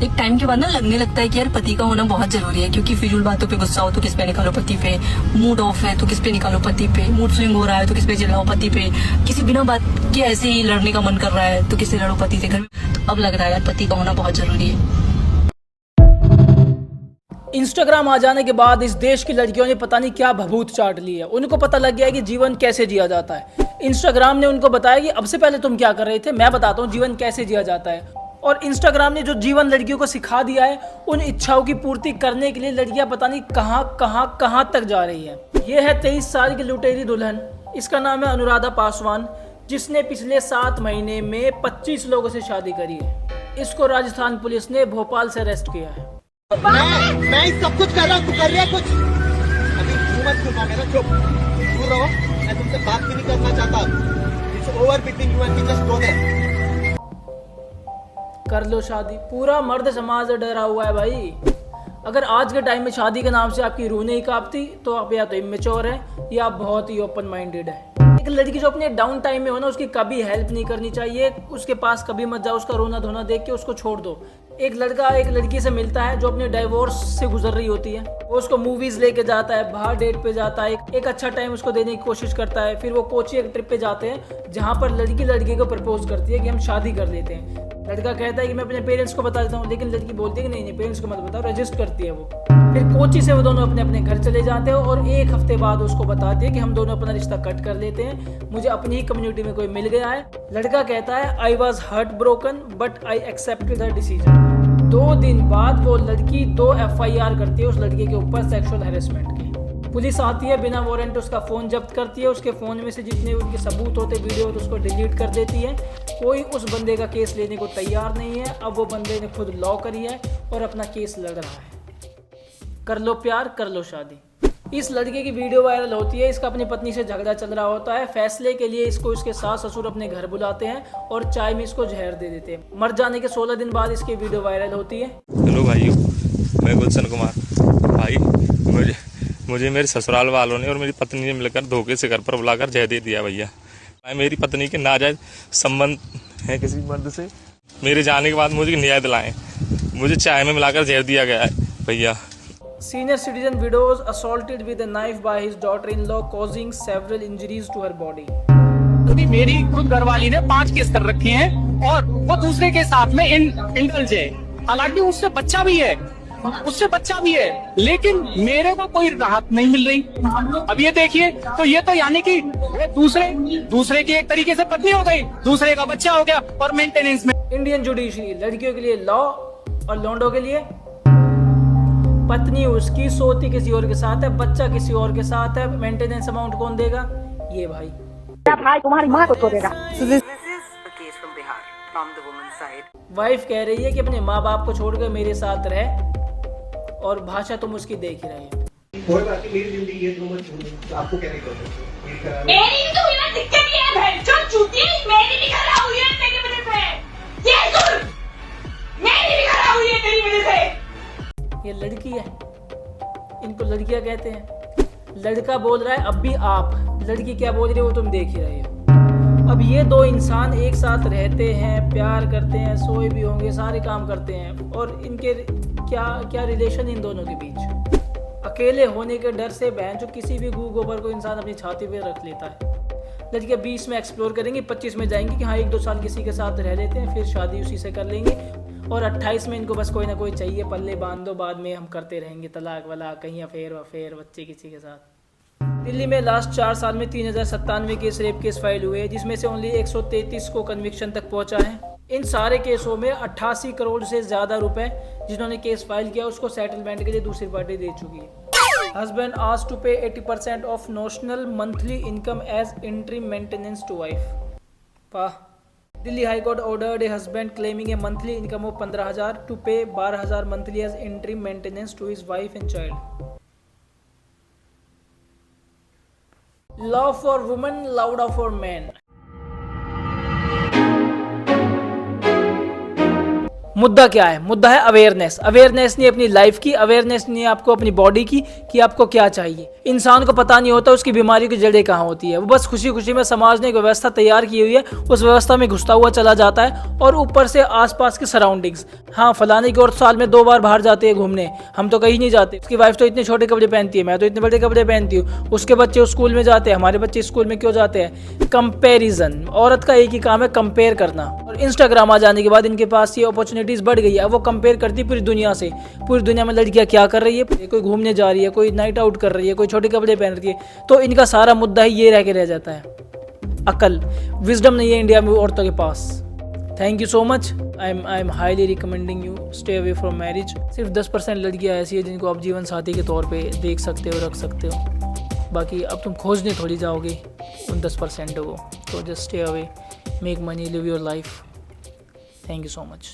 एक टाइम के बाद ना लगने लगता है कि यार पति का होना बहुत जरूरी है, क्योंकि फिजूल बातों पे गुस्सा हो तो किस पे निकालो पति पे, मूड ऑफ है तो किस पे निकालो पति पे, मूड स्विंग हो रहा है तो किस पे चिल्लाओ पति पे, किसी बिना बात के ऐसे ही लड़ने का मन कर रहा है तो किससे लड़ो पति से घर में। तो अब लग रहा है यार पति का होना बहुत जरूरी है। इंस्टाग्राम आ जाने के बाद इस देश की लड़कियों ने पता नहीं क्या भभूत चाट ली है। उनको पता लग गया है कि जीवन कैसे जिया जाता है। इंस्टाग्राम ने उनको बताया कि अब से पहले तुम क्या कर रहे थे, मैं बताता हूँ जीवन कैसे जिया जाता है। और इंस्टाग्राम ने जो जीवन लड़कियों को सिखा दिया है, उन इच्छाओं की पूर्ति करने के लिए लड़कियां पता नहीं कहां तक जा रही है। ये है 23 साल की लुटेरी दुल्हन, इसका नाम है अनुराधा पासवान, जिसने पिछले 7 महीने में 25 लोगों से शादी करी है। इसको राजस्थान पुलिस ने भोपाल से अरेस्ट किया है। मैं सब कुछ कर रहा हूँ, तू कर रहा है कुछ? अभी मुंह मत खुलवा मेरा, चुप दूर रहो। मैं तुमसे बात भी नहीं करना चाहता। It's over between you and me, just go there. कर लो शादी। पूरा मर्द समाज डरा हुआ है भाई। अगर आज के टाइम में शादी के नाम से आपकी रूह नहीं कांपती तो आप या तो इमेच्योर है या आप बहुत ही ओपन माइंडेड है। एक लड़की जो अपने डाउन टाइम में हो ना, उसकी कभी हेल्प नहीं करनी चाहिए। उसके पास कभी मत जाओ, उसका रोना धोना देख के उसको छोड़ दो। एक लड़का एक लड़की से मिलता है जो अपने डाइवोर्स से गुजर रही होती है, वो उसको मूवीज लेके जाता है, बाहर डेट पे जाता है, एक अच्छा टाइम उसको देने की कोशिश करता है। फिर वो कोची एक ट्रिप पे जाते हैं जहाँ पर लड़की लड़के को प्रपोज करती है कि हम शादी कर लेते हैं। लड़का कहता है कि मैं अपने पेरेंट्स को बता देता हूँ, लेकिन लड़की बोलती है कि नहीं पेरेंट्स को मत बताओ, रजिस्ट करती है वो। फिर कोची से वो दोनों अपने अपने घर चले जाते हैं और 1 हफ्ते बाद उसको बताती है कि हम दोनों अपना रिश्ता कट कर लेते हैं, मुझे अपनी ही कम्युनिटी में कोई मिल गया है। लड़का कहता है I was heart broken but I accepted the decision. 2 दिन बाद वो लड़की 2 FIR करती है उस लड़के के ऊपर सेक्सुअल हैरेसमेंट की। पुलिस आती है, बिना वारंट उसका फ़ोन जब्त करती है, उसके फ़ोन में से जितने उनके सबूत होते वीडियो तो उसको डिलीट कर देती है। कोई उस बंदे का केस लेने को तैयार नहीं है। अब वो बंदे ने खुद लॉ करी है और अपना केस लड़ रहा है। कर लो प्यार, कर लो शादी। इस लड़के की वीडियो वायरल होती है, इसका अपनी पत्नी से झगड़ा चल रहा होता है। फैसले के लिए इसको इसके सास ससुर अपने घर बुलाते हैं और चाय में इसको जहर दे देते हैं। मर जाने के 16 दिन बाद इसकी वीडियो वायरल होती है। हेलो भाइयों, मैं गुलशन कुमार। भाई मुझे मेरे ससुराल वालों ने और मेरी पत्नी ने मिलकर धोखे से घर पर बुलाकर जहर दे दिया भैया। मेरी पत्नी के नाजायज संबंध है किसी मर्द से। मेरे जाने के बाद मुझे न्याय दिलाएं। मुझे चाय में मिलाकर जहर दिया गया है भैया। Senior citizen widow was assaulted with a knife by his daughter-in-law, causing several injuries to her body. अभी मेरी खुद घरवाली ने 5 केस कर रखे हैं और वो दूसरे के साथ में इंडल्ज है। हालांकि उससे बच्चा भी है, लेकिन मेरे को कोई राहत नहीं मिल रही। अब ये देखिए, तो ये तो यानी कि वो दूसरे की एक तरीके से पत्नी हो गई, दूसरे का बच्चा हो गया और मेंटेनेंस में। इंडियन जुडिशरी, लड़कियों के लिए लॉ और लौंडों के लिए पत्नी उसकी सोती किसी और के साथ है, बच्चा किसी और के साथ है, मेंटेनेंस अमाउंट कौन देगा? ये भाई तुम्हारी माँ को छोड़ेगा। वाइफ कह रही है कि अपने माँ बाप को छोड़कर मेरे साथ रह, और भाषा तुम उसकी देख ही रहे हो। कोई बात नहीं, मेरी जिंदगी है, तुम मत छोड़ो। आपको क्या नहीं करना? मेरी तो बिना दिक्कत ही है बहन, जो चूती मेरी भी खराब हुई है तेरी वजह से। ये सुन, मेरी भी खराब हुई है तेरी वजह से। ये लड़की है, इनको लड़कियां कहते हैं। लड़का बोल रहा है अब भी आप, लड़की क्या बोल रही है वो तुम देख ही रहे हो। अब ये 2 इंसान एक साथ रहते हैं, प्यार करते हैं, सोए भी होंगे, सारे काम करते हैं, और इनके क्या रिलेशन इन दोनों के बीच। अकेले होने के डर से बहन जो किसी भी गू गोबर को इंसान अपनी छाती पे रख लेता है। लड़कियां 20 में एक्सप्लोर करेंगी, 25 में जाएंगी कि हाँ 1-2 साल किसी के साथ रह लेते हैं, फिर शादी उसी से कर लेंगे, और 28 में इनको बस कोई ना कोई चाहिए, पल्ले बांध दो, बाद में हम करते रहेंगे तलाक वाला, कहीं अफेयर बच्चे किसी के साथ। दिल्ली में लास्ट 4 साल में 3097 केस रेप केस फाइल हुए, जिसमें से ओनली 133 को कन्विक्शन तक पहुंचा है। इन सारे केसों में 88 करोड़ से ज़्यादा रुपए जिन्होंने केस फाइल किया उसको सेटलमेंट के लिए दूसरी पार्टी दे चुकी है। Husband asked to pay 80% of notional monthly income as interim maintenance to wife. Delhi high court ordered a husband claiming a monthly income of 15,000 to pay 12,000 monthly as interim maintenance to his wife and child. Law for women, louder for men. मुद्दा क्या है? मुद्दा है awareness. Awareness नहीं अपनी life की, awareness नहीं आपको अपनी बॉडी की कि आपको क्या चाहिए। इंसान को पता नहीं होता उसकी बीमारी की जड़ें कहाँ होती है। वो बस खुशी खुशी में समाज ने एक व्यवस्था तैयार की हुई है, उस व्यवस्था में घुसता हुआ चला जाता है। और ऊपर से आसपास की सराउंडिंग्स, हाँ फलाने की औरत साल में 2 बार बाहर जाती है घूमने, हम तो कहीं नहीं जाते। उसकी वाइफ तो इतने छोटे कपड़े पहनती है, मैं तो इतने बड़े कपड़े पहनती हूँ। उसके बच्चे स्कूल में जाते हैं, हमारे बच्चे स्कूल में क्यों जाते हैं? कंपेरिजन। औरत का एक ही काम है, कंपेयर करना। और इंस्टाग्राम आ जाने के बाद इनके पास ये अपॉर्चुनिटीज बढ़ गई है। वो कंपेयर करती है पूरी दुनिया से, पूरी दुनिया में लड़कियां क्या कर रही है, कोई घूमने जा रही है, कोई नाइट आउट कर रही है, कोई छोटे कपड़े पहन रही है। तो इनका सारा मुद्दा ही ये रह के रह जाता है, अकल, विजडम नहीं है इंडिया में औरतों के पास। Thank you so much. I am highly recommending you stay away from marriage. सिर्फ 10% लड़कियां ऐसी है जिनको आप जीवन साथी के तौर पे देख सकते हो, रख सकते हो। बाकी अब तुम खोजने थोड़ी जाओगे उन 10% को। तो just stay away, make money, live your life. Thank you so much.